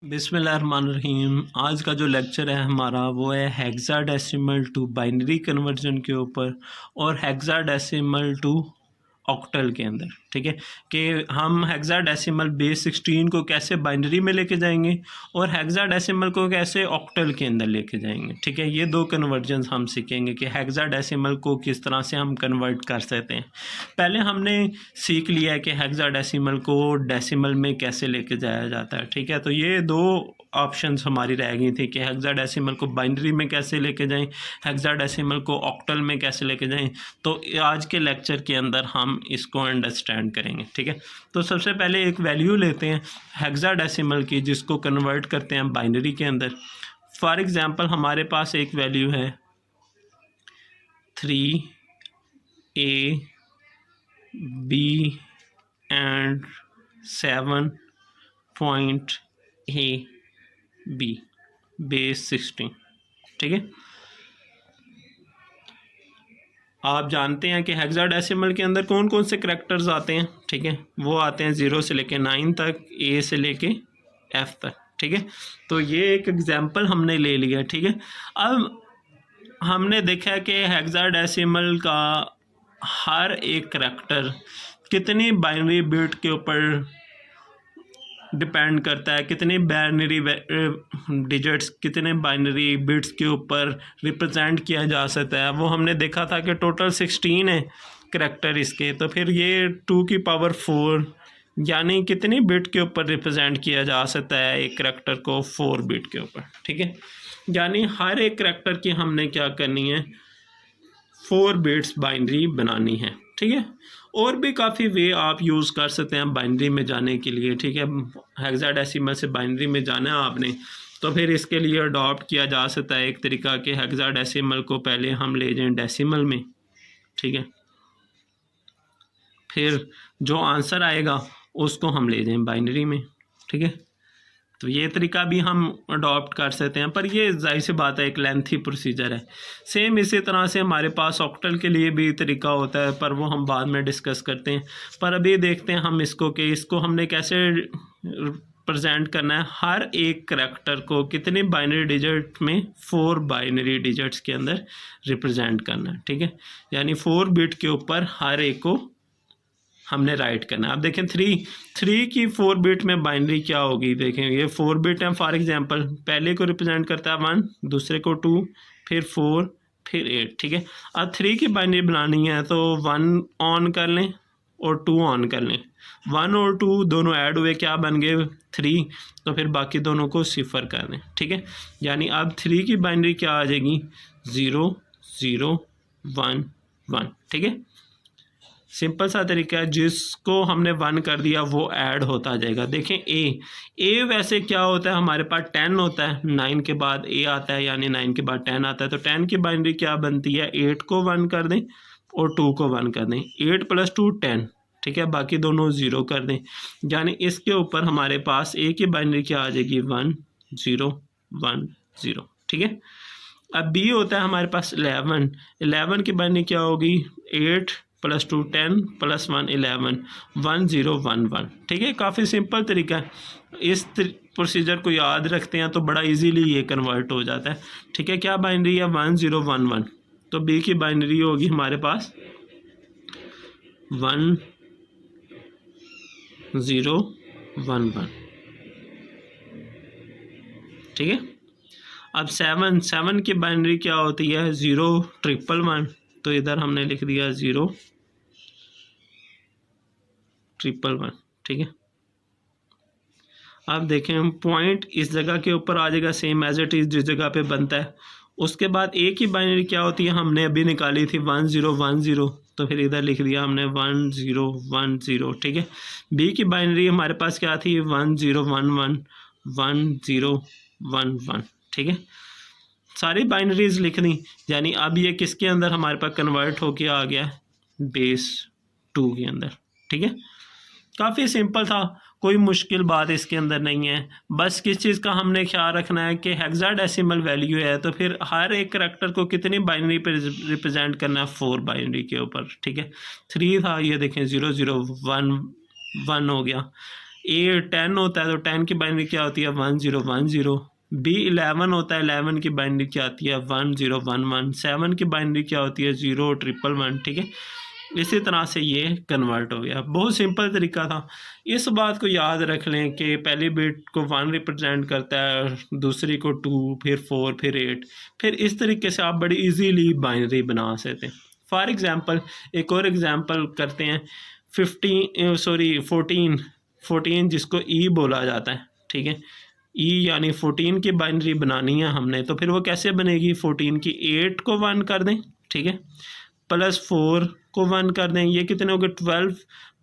बिस्मिल्लाहिर्रहमानिर्रहीम। आज का जो लेक्चर है हमारा वो है हेक्साडेसिमल टू बाइनरी कन्वर्जन के ऊपर और हेक्साडेसिमल टू ऑक्टल के अंदर। ठीक है कि हम हेक्साडेसिमल बेस 16 को कैसे बाइनरी में लेके जाएंगे और हेक्साडेसिमल को कैसे ऑक्टल के अंदर लेके जाएंगे। ठीक है, ये दो कन्वर्जन हम सीखेंगे कि हेक्साडेसिमल को किस तरह से हम कन्वर्ट कर सकते हैं। पहले हमने सीख लिया है कि हेक्साडेसिमल को डेसिमल में कैसे लेके जाया जाता है। ठीक है, तो ये दो ऑप्शंस हमारी रह गई थी कि हेक्साडेसिमल को बाइनरी में कैसे लेके जाएं, हेक्साडेसिमल को ऑक्टल में कैसे लेके जाएं। तो आज के लेक्चर के अंदर हम इसको अंडरस्टैंड करेंगे। ठीक है, तो सबसे पहले एक वैल्यू लेते हैं हेक्साडेसिमल की जिसको कन्वर्ट करते हैं बाइनरी के अंदर। फॉर एग्जांपल हमारे पास एक वैल्यू है 3A B and 7.AB base 16। ठीक है, आप जानते हैं कि हेक्साडेसिमल के अंदर कौन कौन से करैक्टर्स आते हैं। ठीक है, वो आते हैं 0 से लेके 9 तक, A से लेके F तक। ठीक है, तो ये एक एग्जांपल हमने ले लिया। ठीक है, अब हमने देखा कि हेक्साडेसिमल का हर एक करैक्टर कितनी बाइनरी बिट के ऊपर डिपेंड करता है, कितने बाइनरी डिजिट्स, कितने बाइनरी बिट्स के ऊपर रिप्रेजेंट किया जा सकता है। वो हमने देखा था कि टोटल 16 है करैक्टर इसके। तो फिर ये 2 की पावर 4 यानी कितनी बिट के ऊपर रिप्रेजेंट किया जा सकता है एक करैक्टर को, 4 बिट के ऊपर। ठीक है, यानी हर एक करैक्टर की हमने क्या करनी है, 4 बिट्स बाइनरी बनानी है। ठीक है, और भी काफ़ी वे आप यूज़ कर सकते हैं बाइनरी में जाने के लिए। ठीक है, हेक्साडेसिमल से बाइनरी में जाना है आपने, तो फिर इसके लिए अडॉप्ट किया जा सकता है एक तरीका कि हेक्साडेसिमल को पहले हम ले जाएं डेसिमल में। ठीक है, फिर जो आंसर आएगा उसको हम ले जाएं बाइनरी में। ठीक है, तो ये तरीका भी हम अडॉप्ट कर सकते हैं, पर ये जाहिर सी बात है एक लेंथी प्रोसीजर है। सेम इसी तरह से हमारे पास ऑक्टल के लिए भी तरीका होता है, पर वो हम बाद में डिस्कस करते हैं। पर अभी देखते हैं हम इसको कि इसको हमने कैसे प्रेजेंट करना है। हर एक करैक्टर को कितने बाइनरी डिजिट में, 4 बाइनरी डिजिट्स के अंदर रिप्रेजेंट करना है। ठीक है, यानी 4 बिट के ऊपर हर एक को हमने राइट करना है। अब देखें 3 की 4 बिट में बाइनरी क्या होगी। देखें ये 4 बिट है। फॉर एग्जांपल पहले को रिप्रेजेंट करता है 1, दूसरे को 2, फिर 4, फिर 8। ठीक है, अब 3 की बाइनरी बनानी है तो 1 ऑन कर लें और 2 ऑन कर लें। 1 और 2 दोनों ऐड हुए, क्या बन गए 3, तो फिर बाकी दोनों को 0 कर दें। ठीक है, यानी अब 3 की बाइनरी क्या आ जाएगी, 0 0 1 1। ठीक है, सिंपल सा तरीका है, जिसको हमने 1 कर दिया वो ऐड होता जाएगा। देखें ए वैसे क्या होता है, हमारे पास 10 होता है, 9 के बाद ए आता है यानी 9 के बाद 10 आता है। तो 10 की बाइनरी क्या बनती है, 8 को 1 कर दें और 2 को 1 कर दें। 8 + 2 10। ठीक है, बाकी दोनों 0 कर दें, यानी इसके ऊपर हमारे पास ए की बाइनरी क्या आ जाएगी, 1 0 1 0। ठीक है, अब बी होता है हमारे पास 11 की बाइनरी क्या होगी, 8 + 2 10 + 1 11 1 0 1 1। ठीक है, काफ़ी सिंपल तरीका है। इस प्रोसीजर को याद रखते हैं तो बड़ा इजीली ये कन्वर्ट हो जाता है। ठीक है, क्या बाइनरी है, 1 0 1 1। तो बी की बाइनरी होगी हमारे पास 1 0 1 1। ठीक है, अब 7 की बाइनरी क्या होती है, 0 1 1 1। तो इधर हमने लिख दिया 0 1 1 1। ठीक है, अब देखें हम पॉइंट इस जगह के ऊपर आ जाएगा सेम एज इट इज़ जिस जगह पे बनता है। उसके बाद ए की बाइनरी क्या होती है, हमने अभी निकाली थी 1 0 1 0। तो फिर इधर लिख दिया हमने 1 0 1 0। ठीक है, बी की बाइनरी हमारे पास क्या थी, 1 0 1 1 1 0 1 1। ठीक है, सारी बाइनरीज लिख दी, यानी अब ये किसके अंदर हमारे पास कन्वर्ट होके आ गया, बेस 2 के अंदर। ठीक है, काफ़ी सिंपल था, कोई मुश्किल बात इसके अंदर नहीं है। बस किस चीज़ का हमने ख्याल रखना है कि हेक्साडेसिमल वैल्यू है तो फिर हर एक करैक्टर को कितनी बाइनरी पे रिप्रेजेंट करना है, 4 बाइनरी के ऊपर। ठीक है, 3 था, ये देखें 0 0 1 1 हो गया। A 10 होता है तो 10 की बाइनरी क्या होती है 1010। B 11 होता है, 11 की बाइनरी क्या आती है 1011। 7 की बाइनरी क्या होती है 0111। ठीक है, इसी तरह से ये कन्वर्ट हो गया। बहुत सिंपल तरीका था। इस बात को याद रख लें कि पहली बिट को 1 रिप्रेजेंट करता है, दूसरी को 2, फिर 4, फिर 8। फिर इस तरीके से आप बड़ी इजीली बाइनरी बना सकते हैं। फॉर एग्जांपल एक और एग्जांपल करते हैं 14 जिसको ई बोला जाता है। ठीक है, ई यानी 14 की बाइनरी बनानी है हमने, तो फिर वो कैसे बनेगी 14 की 8 को 1 कर दें। ठीक है, प्लस 4 को 1 कर दें, ये कितने हो गए 12,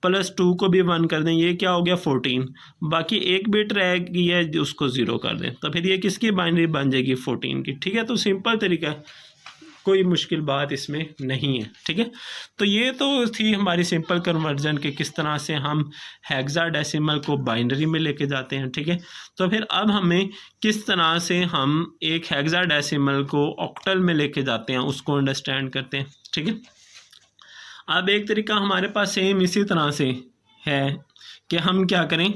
प्लस 2 को भी 1 कर दें, ये क्या हो गया 14। बाकी एक बिट रह गई है उसको 0 कर दें, तो फिर ये किसकी बाइनरी बन जाएगी 14 की। ठीक है, तो सिंपल तरीका है, कोई मुश्किल बात इसमें नहीं है। ठीक है, तो ये तो थी हमारी सिंपल कन्वर्जन के किस तरह से हम हेक्साडेसिमल को बाइनरी में लेके जाते हैं। ठीक है, तो फिर अब हमें किस तरह से हम एक हेक्साडेसिमल को ऑक्टल में लेके जाते हैं उसको अंडरस्टैंड करते हैं। ठीक है, अब एक तरीका हमारे पास सेम इसी तरह से है कि हम क्या करें,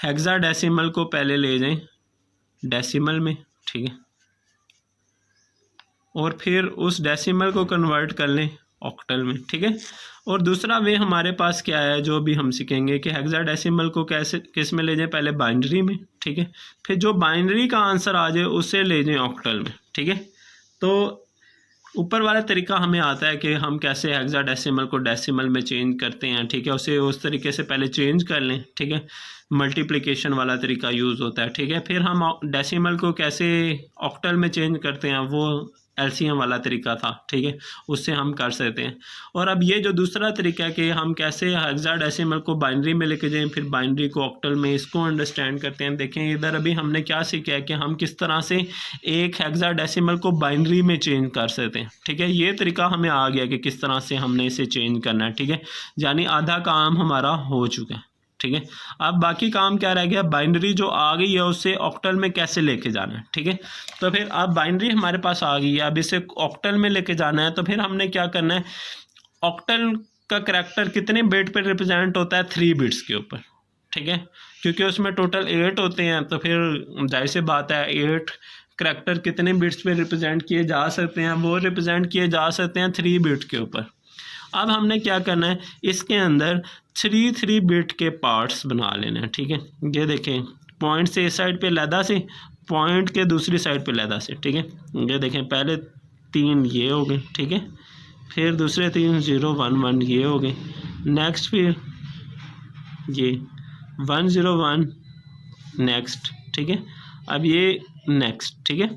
हेक्साडेसिमल को पहले ले जाएं डेसिमल में। ठीक है, और फिर उस डेसिमल को कन्वर्ट कर लें ऑक्टल में। ठीक है, और दूसरा वे हमारे पास क्या है जो भी हम सीखेंगे कि हेक्साडेसिमल को कैसे किस में ले जाएं, पहले बाइनरी में। ठीक है, फिर जो बाइनरी का आंसर आ जाए उससे ले जाएं ऑक्टल में। ठीक है, तो ऊपर वाला तरीका हमें आता है कि हम कैसे हेक्साडेसिमल को डेसिमल में चेंज करते हैं। ठीक है, उसे उस तरीके से पहले चेंज कर लें। ठीक है, मल्टीप्लिकेशन वाला तरीका यूज़ होता है। ठीक है, फिर हम डेसिमल को कैसे ऑक्टल में चेंज करते हैं वो एलसीएम वाला तरीका था। ठीक है, उससे हम कर सकते हैं। और अब ये जो दूसरा तरीका है कि हम कैसे हेक्साडेसिमल को बाइनरी में लेके जाएं, फिर बाइनरी को ऑक्टल में, इसको अंडरस्टैंड करते हैं। देखें इधर अभी हमने क्या सीखा है कि हम किस तरह से एक हेक्साडेसिमल को बाइनरी में चेंज कर सकते हैं। ठीक है, ये तरीका हमें आ गया कि किस तरह से हमने इसे चेंज करना है। ठीक है, यानी आधा काम हमारा हो चुका है। ठीक है, अब बाकी काम क्या रह गया, बाइनरी जो आ गई है उससे ऑक्टल में कैसे लेके जाना है। ठीक है, तो फिर अब बाइनरी हमारे पास आ गई है, अब इसे ऑक्टल में लेके जाना है। तो फिर हमने क्या करना है, ऑक्टल का करैक्टर कितने बिट पे रिप्रेजेंट होता है 3 बिट्स के ऊपर। ठीक है, क्योंकि उसमें टोटल 8 होते हैं, तो फिर जाहिर सी बात है 8 करैक्टर कितने बिट्स पे रिप्रेजेंट किए जा सकते हैं, वो रिप्रेजेंट किए जा सकते हैं 3 बिट के ऊपर। अब हमने क्या करना है, इसके अंदर 3 बिट के पार्ट्स बना लेने हैं। ठीक है, ये देखें पॉइंट से इस साइड पे अलहदा से, पॉइंट के दूसरी साइड पे अलहदा से। ठीक है, ये देखें पहले 3 ये हो गए। ठीक है, फिर दूसरे 3 0 1 1 ये हो गए। नेक्स्ट फिर ये 1 0 1 नेक्स्ट। ठीक है, अब ये नेक्स्ट। ठीक है,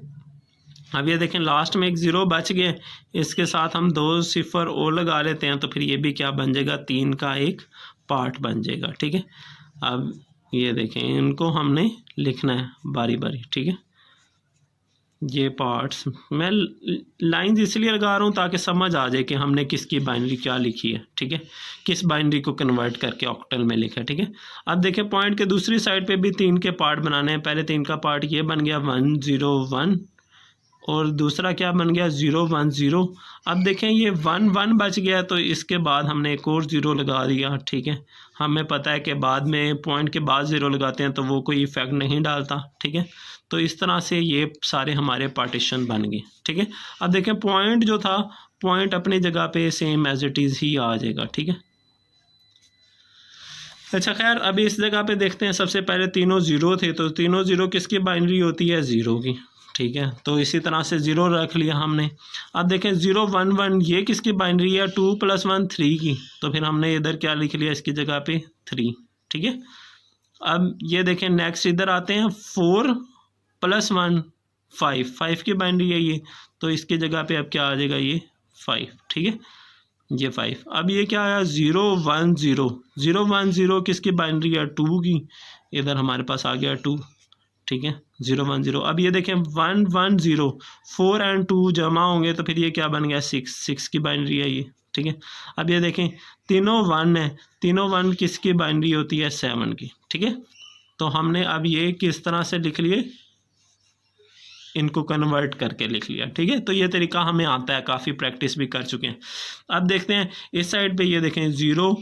अब ये देखें लास्ट में एक 0 बच गया, इसके साथ हम 2 सिफर और लगा लेते हैं, तो फिर ये भी क्या बन जाएगा 3 का एक पार्ट बन जाएगा। ठीक है, अब ये देखें इनको हमने लिखना है बारी बारी। ठीक है, ये पार्ट्स मैं लाइंस इसलिए लगा रहा हूँ ताकि समझ आ जाए कि हमने किसकी बाइनरी क्या लिखी है। ठीक है, किस बाइनरी को कन्वर्ट करके ऑक्टल में लिखा है। ठीक है, अब देखें पॉइंट के दूसरी साइड पे भी 3 के पार्ट बनाने हैं। पहले 3 का पार्ट ये बन गया 1 0 1, और दूसरा क्या बन गया 0 1 0। अब देखें ये 1 1 बच गया, तो इसके बाद हमने एक और 0 लगा दिया। ठीक है, हमें पता है कि बाद में पॉइंट के बाद 0 लगाते हैं तो वो कोई इफेक्ट नहीं डालता। ठीक है, तो इस तरह से ये सारे हमारे पार्टीशन बन गए। ठीक है, अब देखें पॉइंट जो था, पॉइंट अपनी जगह पे सेम एज इट इज़ ही आ जाएगा। ठीक है, अच्छा खैर अभी इस जगह पे देखते हैं। सबसे पहले तीनों 0 थे, तो तीनों 0 किसकी बाइनरी होती है 0 की। ठीक है, तो इसी तरह से 0 रख लिया हमने। अब देखें 0 1 1 ये किसकी बाइनरी है 2 + 1 3 की, तो फिर हमने इधर क्या लिख लिया इसकी जगह पे 3। ठीक है, अब ये देखें नेक्स्ट इधर आते हैं 4 + 1 5, 5 की बाइनरी है ये, तो इसकी जगह पे अब क्या आ जाएगा ये 5। ठीक है, ये 5। अब ये क्या आया 0 1 0, 0 1 0 किसकी बाइनरी है 2 की, इधर हमारे पास आ गया 2। ठीक है, 0 1 0। अब ये देखें 1 1 0, 4 और 2 जमा होंगे तो फिर ये क्या बन गया 6, 6 की बाइनरी है ये। ठीक है, अब ये देखें तीनों 1 है, तीनों 1 किसकी बाइनरी होती है 7 की। ठीक है, तो हमने अब ये किस तरह से लिख लिए, इनको कन्वर्ट करके लिख लिया। ठीक है, तो ये तरीका हमें आता है, काफ़ी प्रैक्टिस भी कर चुके हैं। अब देखते हैं इस साइड पे, ये देखें 0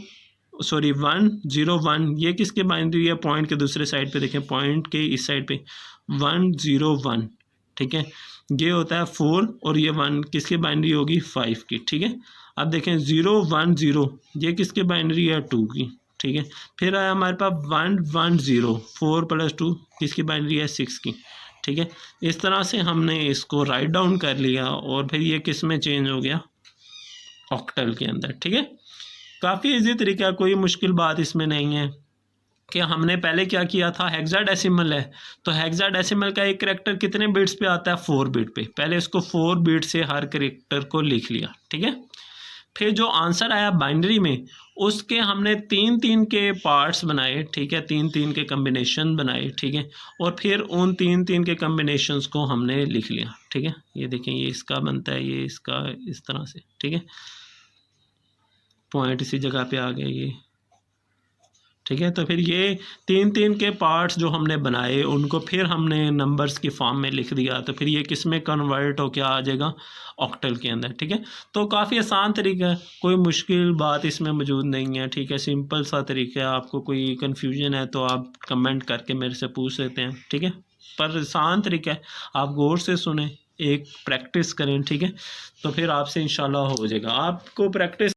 सॉरी 101 ये किसके बाइनरी है, पॉइंट के दूसरे साइड पे देखें, पॉइंट के इस साइड पे 101, ठीक है, ये होता है 4 और ये 1 किसके बाइनरी होगी 5 की, ठीक है। अब देखें 010 ये किसके बाइनरी है 2 की, ठीक है। फिर आया हमारे पास 110 4 + 2 किसकी बाइनरी है 6 की, ठीक है। इस तरह से हमने इसको राइट डाउन कर लिया और फिर ये किस में चेंज हो गया, ऑक्टल के अंदर, ठीक है। काफ़ी इजी तरीका, कोई मुश्किल बात इसमें नहीं है कि हमने पहले क्या किया था, हेक्साडेसिमल है तो हेक्साडेसिमल का एक करैक्टर कितने बिट्स पे आता है 4 बिट पे, पहले इसको 4 बिट से हर करैक्टर को लिख लिया, ठीक है। फिर जो आंसर आया बाइनरी में उसके हमने 3-3 के पार्ट्स बनाए, ठीक है, 3-3 के कम्बिनेशन बनाए, ठीक है, और फिर उन 3-3 के कम्बिनेशंस को हमने लिख लिया, ठीक है। ये देखें ये इसका बनता है, ये इसका, इस तरह से, ठीक है, पॉइंट इसी जगह पे आ गए ये, ठीक है। तो फिर ये 3-3 के पार्ट्स जो हमने बनाए उनको फिर हमने नंबर्स की फॉर्म में लिख दिया, तो फिर ये किस में कन्वर्ट हो क्या आ जाएगा, ऑक्टल के अंदर, ठीक है। तो काफ़ी आसान तरीका है, कोई मुश्किल बात इसमें मौजूद नहीं है, ठीक है, सिंपल सा तरीका है। आपको कोई कन्फ्यूजन है तो आप कमेंट करके मेरे से पूछ सकते हैं, ठीक है, पर आसान तरीका है, आप गौर से सुने, एक प्रैक्टिस करें, ठीक है, तो फिर आपसे इंशाल्लाह हो जाएगा। आपको प्रैक्टिस